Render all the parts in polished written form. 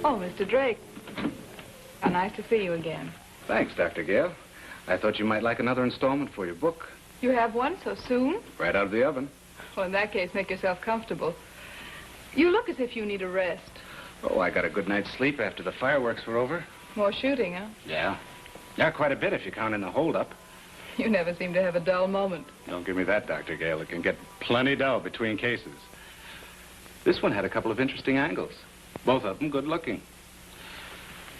Oh, Mr. Drake. How nice to see you again. Thanks, Dr. Gale. I thought you might like another installment for your book. You have one so soon? Right out of the oven. Well, in that case, make yourself comfortable. You look as if you need a rest. Oh, I got a good night's sleep after the fireworks were over. More shooting, huh? Yeah. Yeah, quite a bit if you count in the holdup. You never seem to have a dull moment. Don't give me that, Dr. Gale. It can get plenty dull between cases. This one had a couple of interesting angles. Both of them good looking.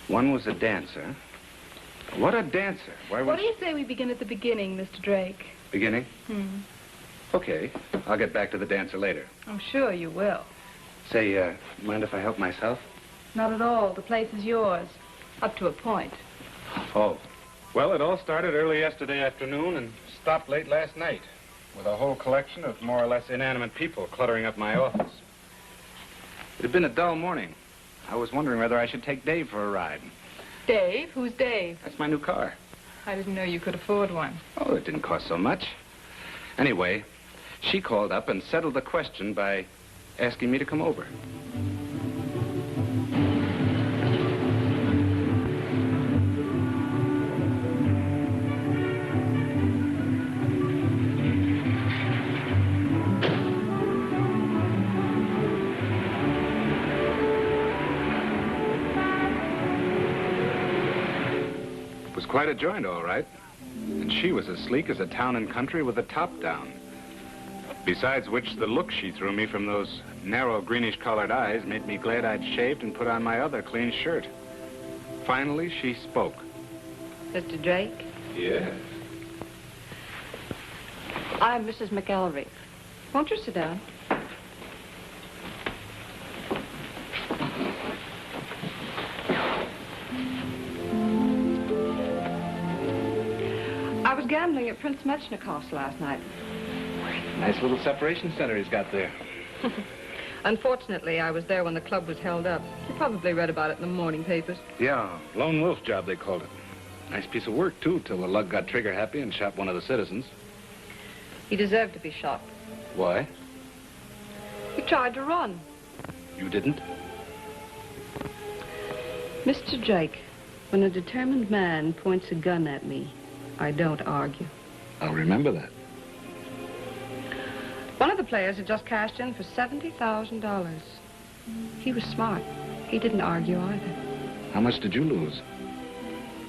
One was a dancer. What a dancer. What do you say we begin at the beginning, Mr. Drake? Beginning? Okay. I'll get back to the dancer later. I'm sure you will. Say, mind if I help myself? Not at all. The place is yours. Up to a point. Oh. Well, it all started early yesterday afternoon and stopped late last night with a whole collection of more or less inanimate people cluttering up my office. It had been a dull morning. I was wondering whether I should take Dave for a ride. Dave? Who's Dave? That's my new car. I didn't know you could afford one. Oh, it didn't cost so much. Anyway, she called up and settled the question by asking me to come over. Quite a joint, all right. And she was as sleek as a town and country with the top down. Besides which, the look she threw me from those narrow greenish-colored eyes made me glad I'd shaved and put on my other clean shirt. Finally, she spoke. Mr. Drake? Yes? I'm Mrs. McElvery. Won't you sit down? I was gambling at Prince Metchnikoff's last night. Nice little separation center he's got there. Unfortunately, I was there when the club was held up. You probably read about it in the morning papers. Yeah, lone wolf job, they called it. Nice piece of work, too, till the lug got trigger happy and shot one of the citizens. He deserved to be shot. Why? He tried to run. You didn't? Mr. Drake, when a determined man points a gun at me, I don't argue. I'll remember that. One of the players had just cashed in for $70,000. He was smart. He didn't argue either. How much did you lose?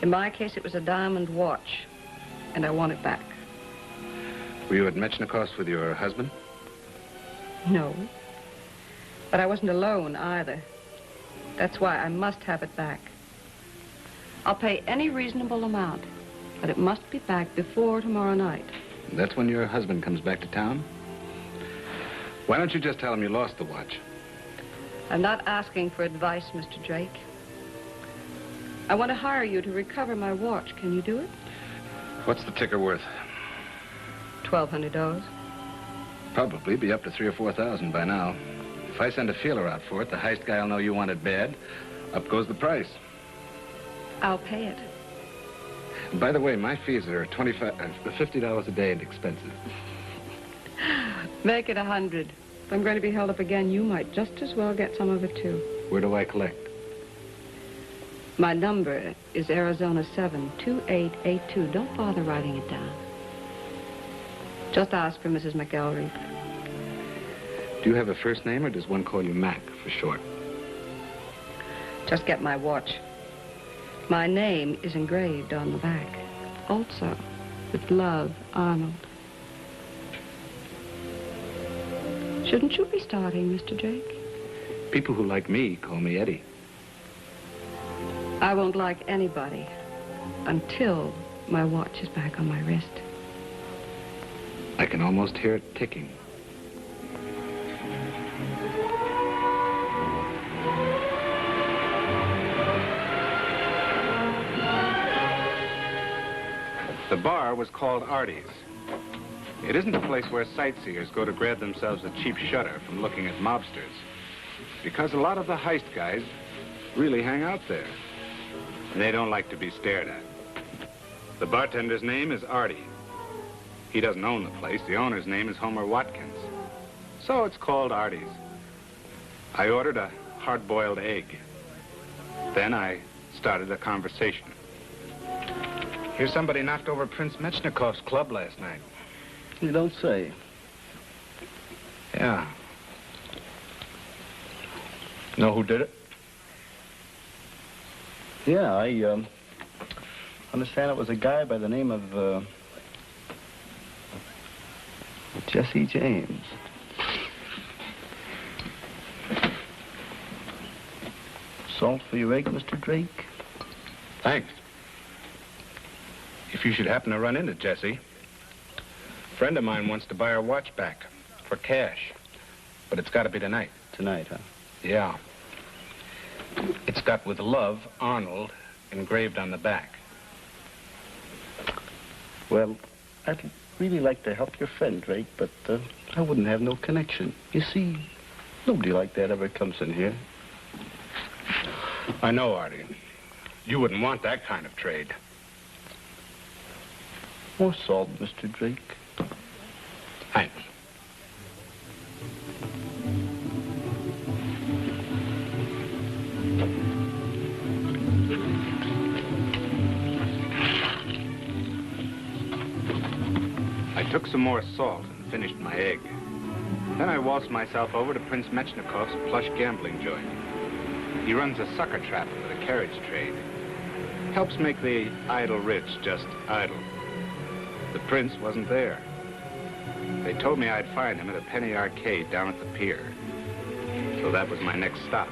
In my case, it was a diamond watch, and I want it back. Were you at Metchnikoff's with your husband? No. But I wasn't alone either. That's why I must have it back. I'll pay any reasonable amount, but it must be back before tomorrow night. That's when your husband comes back to town? Why don't you just tell him you lost the watch? I'm not asking for advice, Mr. Drake. I want to hire you to recover my watch. Can you do it? What's the ticker worth? $1,200. Probably be up to $3,000 or $4,000 by now. If I send a feeler out for it, the heist guy'll know you want it bad. Up goes the price. I'll pay it. And by the way, my fees are $50 a day and expenses. Make it 100. If I'm going to be held up again, you might just as well get some of it, too. Where do I collect? My number is Arizona 72882. Don't bother writing it down. Just ask for Mrs. McElvery. Do you have a first name, or does one call you Mac for short? Just get my watch. My name is engraved on the back. Also, with love, Arnold. Shouldn't you be starting, Mr. Drake? People who like me call me Eddie. I won't like anybody until my watch is back on my wrist. I can almost hear it ticking. The bar was called Artie's. It isn't a place where sightseers go to grab themselves a cheap shutter from looking at mobsters, because a lot of the heist guys really hang out there, and they don't like to be stared at. The bartender's name is Artie. He doesn't own the place. The owner's name is Homer Watkins. So it's called Artie's. I ordered a hard-boiled egg. Then I started a conversation. Here's somebody knocked over Prince Mechnikov's club last night. You don't say. Yeah. Know who did it? Yeah, I understand it was a guy by the name of Jesse James. Salt for your egg, Mr. Drake? Thanks. If you should happen to run into Jesse, a friend of mine wants to buy her watch back for cash, but it's got to be tonight. Tonight, huh? Yeah. It's got "With Love, Arnold" engraved on the back. Well, I'd really like to help your friend, Drake, but I wouldn't have no connection. You see, nobody like that ever comes in here. I know, Artie. You wouldn't want that kind of trade. More salt, Mr. Drake. Thanks. I took some more salt and finished my egg. Then I waltzed myself over to Prince Mechnikov's plush gambling joint. He runs a sucker trap with a carriage trade. Helps make the idle rich just idle. The prince wasn't there. They told me I'd find him at a penny arcade down at the pier. So that was my next stop.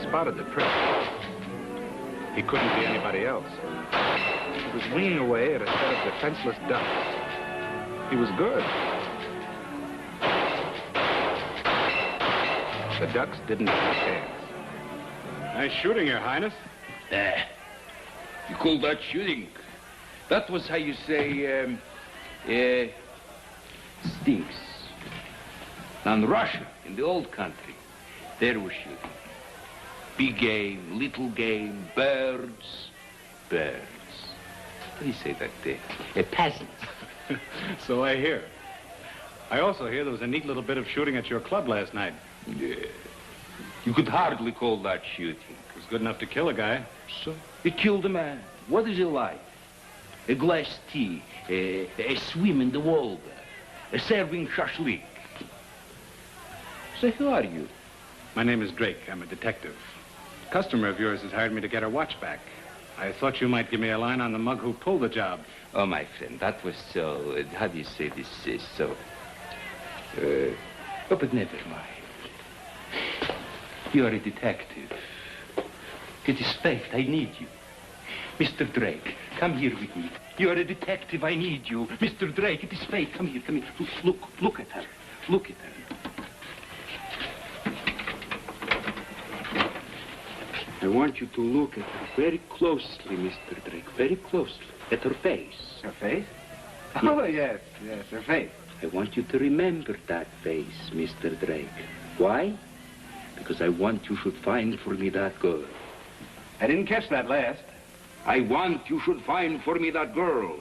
Spotted the prince. He couldn't be anybody else. He was winging away at a set of defenseless ducks. He was good. The ducks didn't have a chance. Nice shooting, Your Highness. You call that shooting? That was how you say, stinks. Now in Russia, in the old country, there was shooting. Big game, little game, birds. What do you say that there? Peasants. So I hear. I also hear there was a neat little bit of shooting at your club last night. Yeah. You could hardly call that shooting. It was good enough to kill a guy. So? You killed a man. What is your life? A glass tea, a swim in the Volga, a serving shashlik. So who are you? My name is Drake. I'm a detective. A customer of yours has hired me to get her watch back. I thought you might give me a line on the mug who pulled the job. Oh, my friend, that was so... how do you say this? So... oh, but never mind. You are a detective. It is fate. I need you. Mr. Drake, come here with me. You are a detective. I need you. Mr. Drake, it is fate. Come here, come here. Look at her. Look at her. I want you to look at her very closely, Mr. Drake, very closely, at her face. Her face? Oh, yes, her face. I want you to remember that face, Mr. Drake. Why? Because I want you should find for me that girl. I didn't catch that last. I want you should find for me that girl.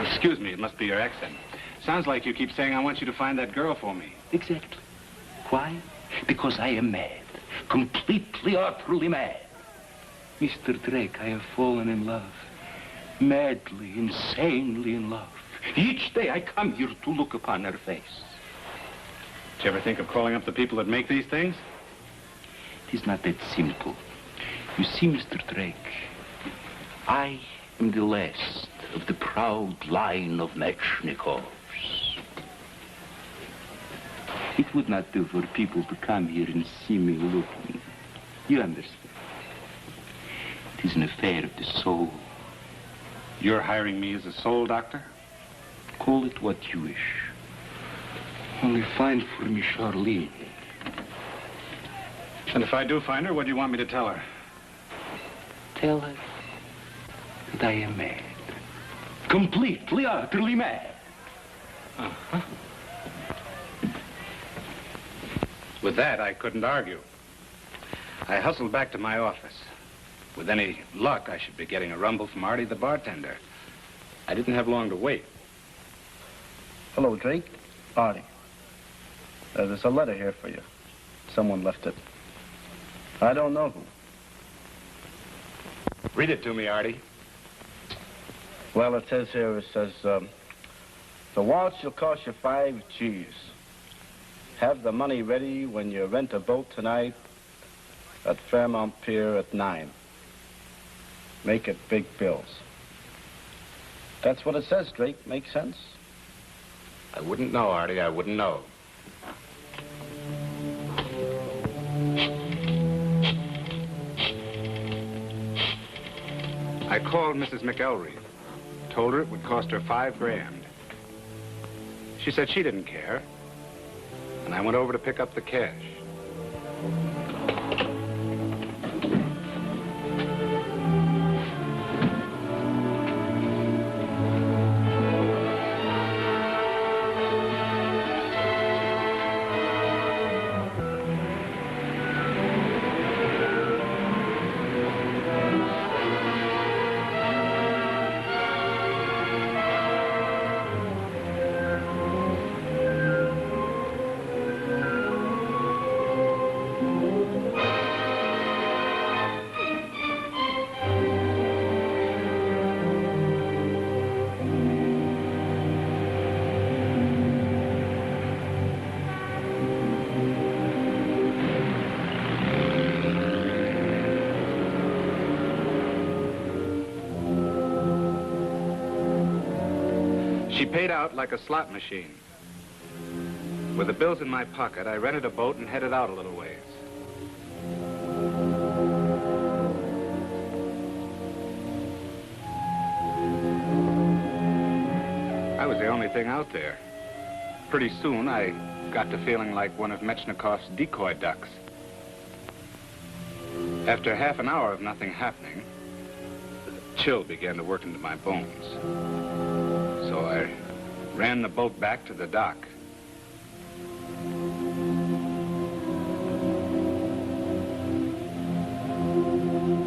Excuse me, it must be your accent. Sounds like you keep saying I want you to find that girl for me. Exactly. Why? Because I am mad. Completely, utterly mad. Mr. Drake, I have fallen in love. Madly, insanely in love. Each day I come here to look upon her face. Did you ever think of calling up the people that make these things? It is not that simple. You see, Mr. Drake, I am the last of the proud line of Mechnikovs. It would not do for people to come here and see me looking. You understand? It is an affair of the soul. You're hiring me as a soul doctor? Call it what you wish. Only find for me Charlene. And if I do find her, what do you want me to tell her? Tell her that I am mad. Completely, utterly mad. Uh-huh. With that, I couldn't argue. I hustled back to my office. With any luck, I should be getting a rumble from Artie the bartender. I didn't have long to wait. Hello, Drake. Artie. There's a letter here for you. Someone left it. I don't know who. Read it to me, Artie. Well, it says, the waltz will cost you 5 G's. Have the money ready when you rent a boat tonight at Fairmount Pier at 9. Make it big bills. That's what it says, Drake. Make sense? I wouldn't know, Artie. I wouldn't know. I called Mrs. McElreath. Told her it would cost her $5 grand. She said she didn't care. And I went over to pick up the cash. She paid out like a slot machine. With the bills in my pocket, I rented a boat and headed out a little ways. I was the only thing out there. Pretty soon, I got to feeling like one of Metchnikov's decoy ducks. After half an hour of nothing happening, a chill began to work into my bones. So I ran the boat back to the dock.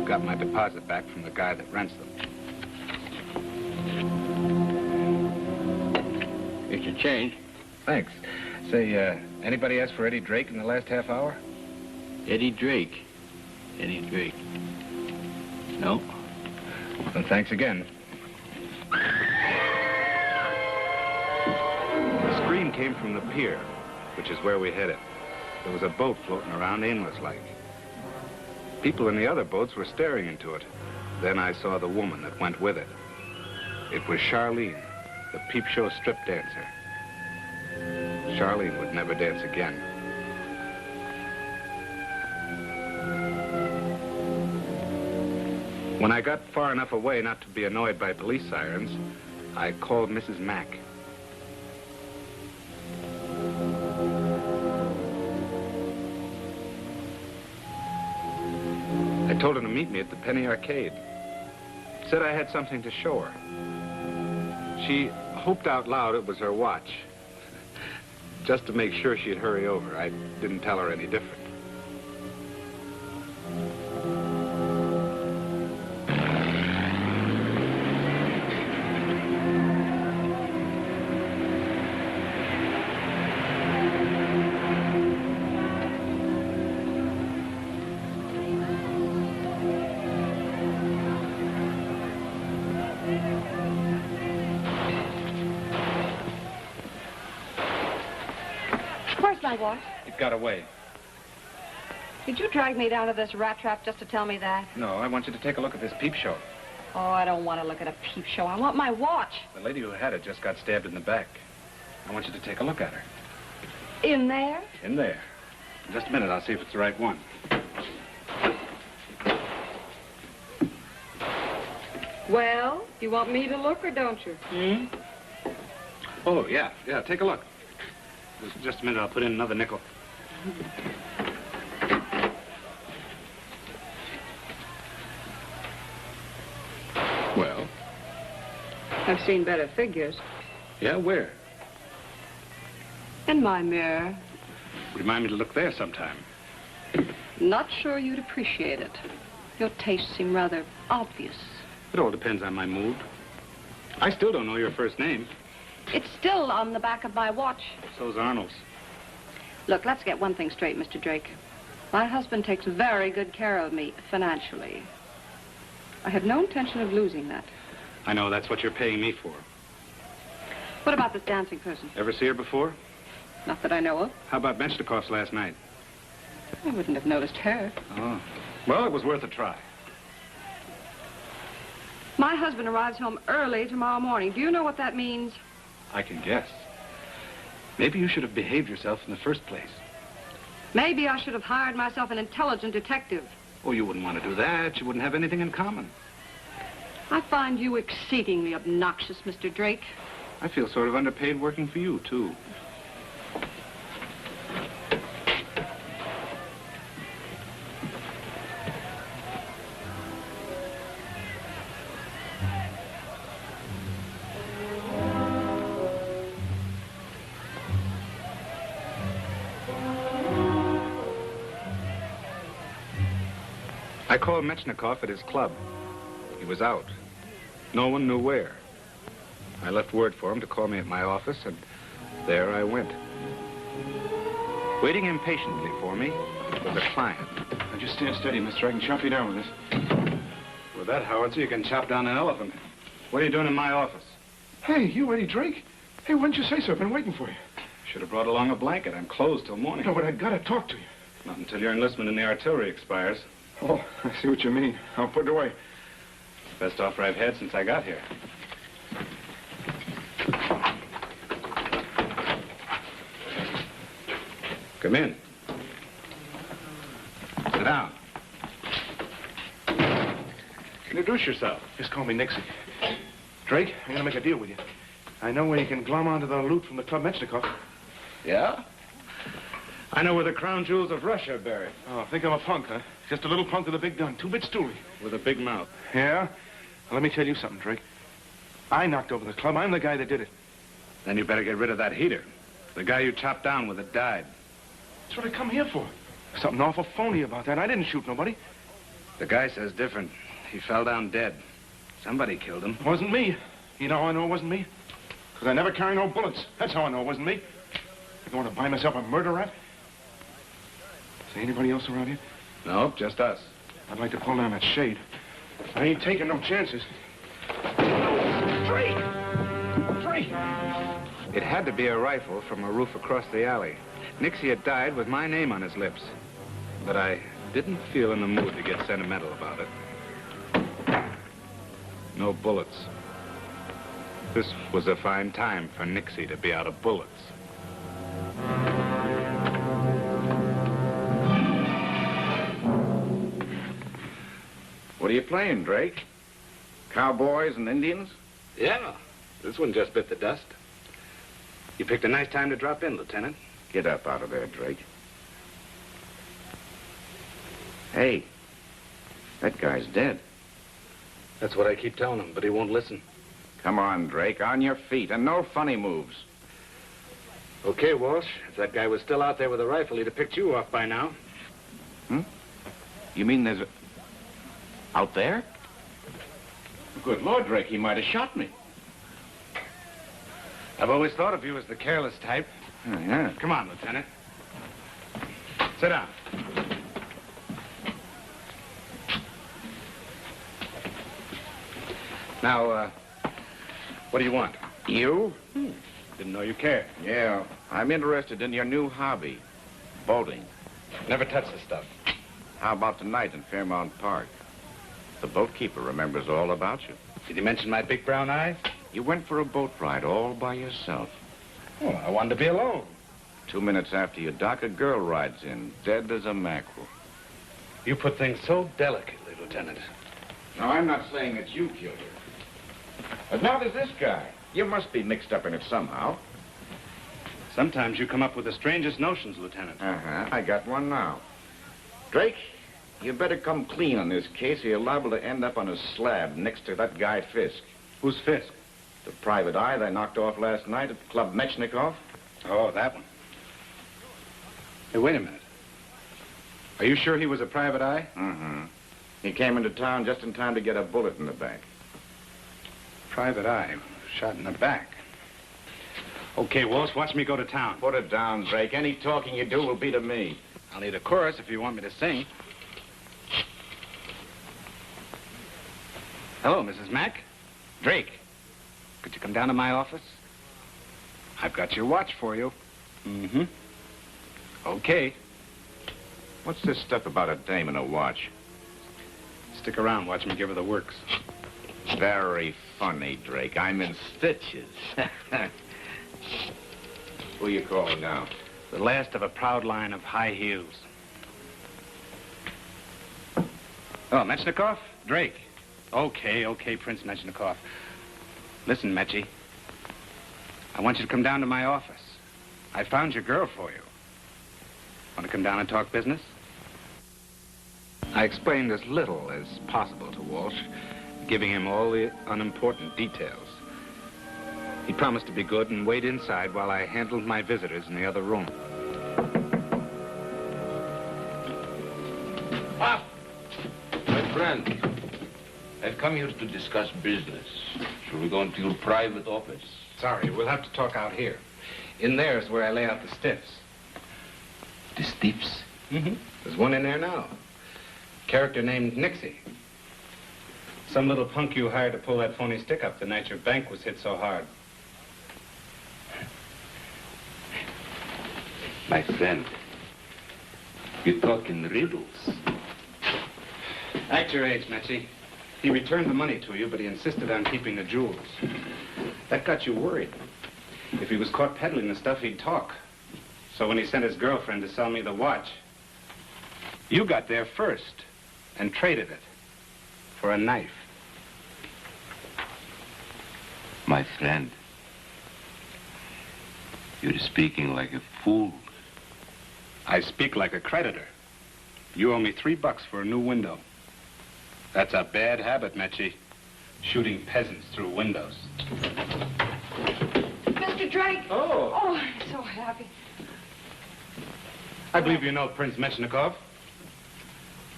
Got my deposit back from the guy that rents them. Here's your change. Thanks. Say, anybody asked for Eddie Drake in the last half hour? Eddie Drake. Eddie Drake. No? Well, thanks again. The scream came from the pier, which is where we headed. There was a boat floating around aimless-like. People in the other boats were staring into it. Then I saw the woman that went with it. It was Charlene, the peep show strip dancer. Charlene would never dance again. When I got far enough away not to be annoyed by police sirens, I called Mrs. Mack. I told her to meet me at the Penny Arcade. Said I had something to show her. She hoped out loud it was her watch. Just to make sure she'd hurry over. I didn't tell her any different. Where's my watch? It got away. Did you drag me down to this rat trap just to tell me that? No, I want you to take a look at this peep show. Oh, I don't want to look at a peep show. I want my watch. The lady who had it just got stabbed in the back. I want you to take a look at her. In there? In there. In just a minute, I'll see if it's the right one. Well, you want me to look or don't you? Oh, yeah, take a look. Just a minute, I'll put in another nickel. Well? I've seen better figures. Yeah, where? In my mirror. Remind me to look there sometime. Not sure you'd appreciate it. Your tastes seem rather obvious. It all depends on my mood. I still don't know your first name. It's still on the back of my watch. So's Arnold's. Look, let's get one thing straight, Mr. Drake. My husband takes very good care of me financially. I have no intention of losing that. I know, that's what you're paying me for. What about this dancing person? Ever see her before? Not that I know of. How about Menchnikov's last night? I wouldn't have noticed her. Oh. Well, it was worth a try. My husband arrives home early tomorrow morning. Do you know what that means? I can guess. Maybe you should have behaved yourself in the first place. Maybe I should have hired myself an intelligent detective. Oh, you wouldn't want to do that. You wouldn't have anything in common. I find you exceedingly obnoxious, Mr. Drake. I feel sort of underpaid working for you, too. I called Menchnikov at his club. He was out. No one knew where. I left word for him to call me at my office, and there I went. Waiting impatiently for me was a client. Now just stand steady, mister. I can chop you down with this. With that howitzer, you can chop down an elephant. What are you doing in my office? Hey, you Eddie Drake? Hey, why didn't you say so? I've been waiting for you. Should have brought along a blanket. I'm closed till morning. No, but I gotta talk to you. Not until your enlistment in the artillery expires. Oh, I see what you mean. I'll put it away. Best offer I've had since I got here. Come in. Sit down. Introduce yourself. Just call me Nixie. Drake, I'm gonna make a deal with you. I know where you can glom onto the loot from the Club Menchnikov. Yeah? I know where the crown jewels of Russia are buried. Oh, think I'm a punk, huh? Just a little punk with a big gun, 2-bit stoolie. With a big mouth. Yeah? Well, let me tell you something, Drake. I knocked over the club. I'm the guy that did it. Then you better get rid of that heater. The guy you chopped down with it died. That's what I come here for. Something awful phony about that. I didn't shoot nobody. The guy says different. He fell down dead. Somebody killed him. It wasn't me. You know how I know it wasn't me? Because I never carry no bullets. That's how I know it wasn't me. I going to buy myself a murder rap? Is there anybody else around here? No, just us. I'd like to pull down that shade. I ain't taking no chances. Drake! Drake! It had to be a rifle from a roof across the alley. Nixie had died with my name on his lips. But I didn't feel in the mood to get sentimental about it. No bullets. This was a fine time for Nixie to be out of bullets. What are you playing, Drake? Cowboys and Indians? Yeah, this one just bit the dust. You picked a nice time to drop in, Lieutenant. Get up out of there, Drake. Hey, that guy's dead. That's what I keep telling him, but he won't listen. Come on, Drake, on your feet, and no funny moves. Okay, Walsh. If that guy was still out there with a rifle, he'd have picked you off by now. You mean there's a... Out there? Good Lord, Drake, he might have shot me. I've always thought of you as the careless type. Oh, yeah. Come on, Lieutenant. Sit down. Now, what do you want? You? Didn't know you cared. Yeah, I'm interested in your new hobby, boating. Never touch the stuff. How about tonight in Fairmount Park? The boatkeeper remembers all about you. Did he mention my big brown eyes? You went for a boat ride all by yourself. Oh, I wanted to be alone. 2 minutes after you dock, a girl rides in, dead as a mackerel. You put things so delicately, Lieutenant. Now, I'm not saying that you killed her. But now there's this guy. You must be mixed up in it somehow. Sometimes you come up with the strangest notions, Lieutenant. Uh-huh. I got one now. Drake, you better come clean on this case or you're liable to end up on a slab next to that guy Fisk. Who's Fisk? The private eye they knocked off last night at Club Mechnikov. Oh, that one. Hey, wait a minute. Are you sure he was a private eye? Mm-hmm. He came into town just in time to get a bullet in the back. Private eye. Shot in the back. Okay, Walsh, watch me go to town. Put it down, Drake. Any talking you do will be to me. I'll need a chorus if you want me to sing. Hello, Mrs. Mack. Drake. Could you come down to my office? I've got your watch for you. Mm-hmm. Okay. What's this stuff about a dame and a watch? Stick around, watch me give her the works. Very funny, Drake. I'm in stitches. Who you calling now? The last of a proud line of high heels. Oh, Mechnikov? Drake. Okay, Prince Mechnikov. Listen, Mechie. I want you to come down to my office. I found your girl for you. Want to come down and talk business? I explained as little as possible to Walsh, giving him all the unimportant details. He promised to be good and wait inside while I handled my visitors in the other room. Ah! My friend, I've come here to discuss business. Shall we go into your private office? Sorry, we'll have to talk out here. In there's where I lay out the stiffs. The stiffs? Mm-hmm. There's one in there now. Character named Nixie. Some little punk you hired to pull that phony stick up the night your bank was hit so hard. My friend, you talk in riddles. Act your age, Mechie. He returned the money to you, but he insisted on keeping the jewels. That got you worried. If he was caught peddling the stuff, he'd talk. So when he sent his girlfriend to sell me the watch, you got there first and traded it for a knife. My friend, you're speaking like a fool. I speak like a creditor. You owe me $3 for a new window. That's a bad habit, Mechie. Shooting peasants through windows. Mr. Drake! Oh. Oh, I'm so happy. I believe you know Prince Mechnikov.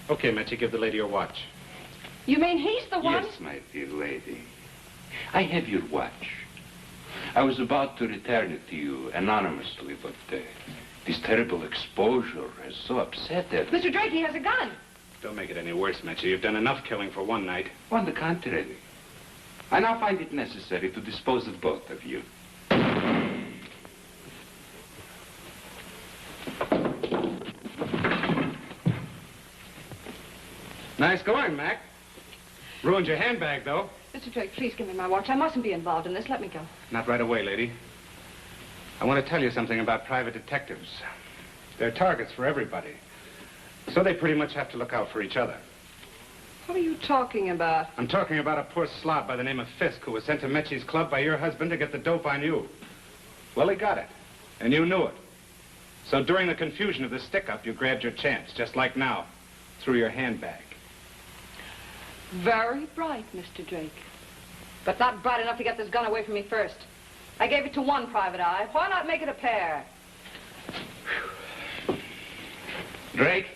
Okay, Mechie, give the lady your watch. You mean he's the one? Yes, my dear lady. I have your watch. I was about to return it to you anonymously, but this terrible exposure has so upset it. Mr. Drake, he has a gun. Don't make it any worse, Mechie. You've done enough killing for one night. On the contrary, I now find it necessary to dispose of both of you. Nice going, Mac. Ruined your handbag, though. Mr. Drake, please give me my watch. I mustn't be involved in this. Let me go. Not right away, lady. I want to tell you something about private detectives. They're targets for everybody. So they pretty much have to look out for each other. What are you talking about? I'm talking about a poor slob by the name of Fisk who was sent to Mechie's club by your husband to get the dope on you. Well, he got it, and you knew it. So during the confusion of the stick-up, you grabbed your chance, just like now, through your handbag. Very bright, Mr. Drake. But not bright enough to get this gun away from me first. I gave it to one private eye. Why not make it a pair? Drake,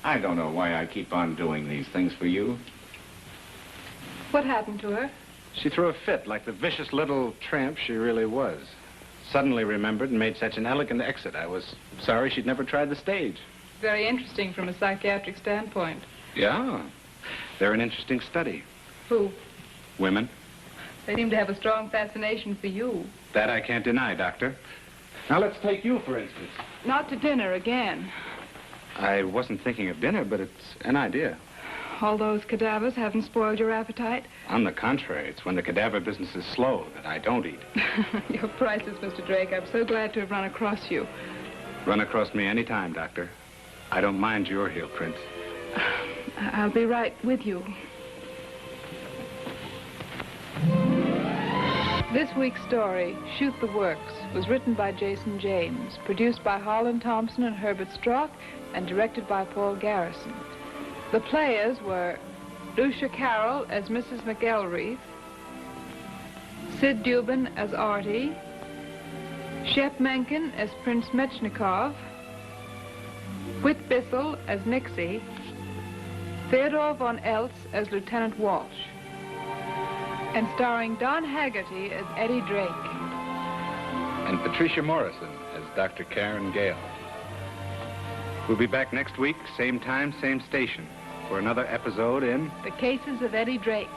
I don't know why I keep on doing these things for you. What happened to her? She threw a fit like the vicious little tramp she really was. Suddenly remembered and made such an elegant exit. I was sorry she'd never tried the stage. Very interesting from a psychiatric standpoint. Yeah, they're an interesting study. Who? Women. They seem to have a strong fascination for you. That I can't deny, Doctor. Now, let's take you, for instance. Not to dinner again. I wasn't thinking of dinner, but it's an idea. All those cadavers haven't spoiled your appetite? On the contrary, it's when the cadaver business is slow that I don't eat. You're priceless, Mr. Drake. I'm so glad to have run across you. Run across me any time, Doctor. I don't mind your heel prints. I'll be right with you. This week's story, Shoot the Works, was written by Jason James, produced by Harlan Thompson and Herbert Strock, and directed by Paul Garrison. The players were Lucia Carroll as Mrs. McElreath, Sid Dubin as Artie, Shep Menken as Prince Mechnikov, Whit Bissell as Nixie, Theodore von Eltz as Lieutenant Walsh, and starring Don Haggerty as Eddie Drake. And Patricia Morrison as Dr. Karen Gale. We'll be back next week, same time, same station, for another episode in The Cases of Eddie Drake.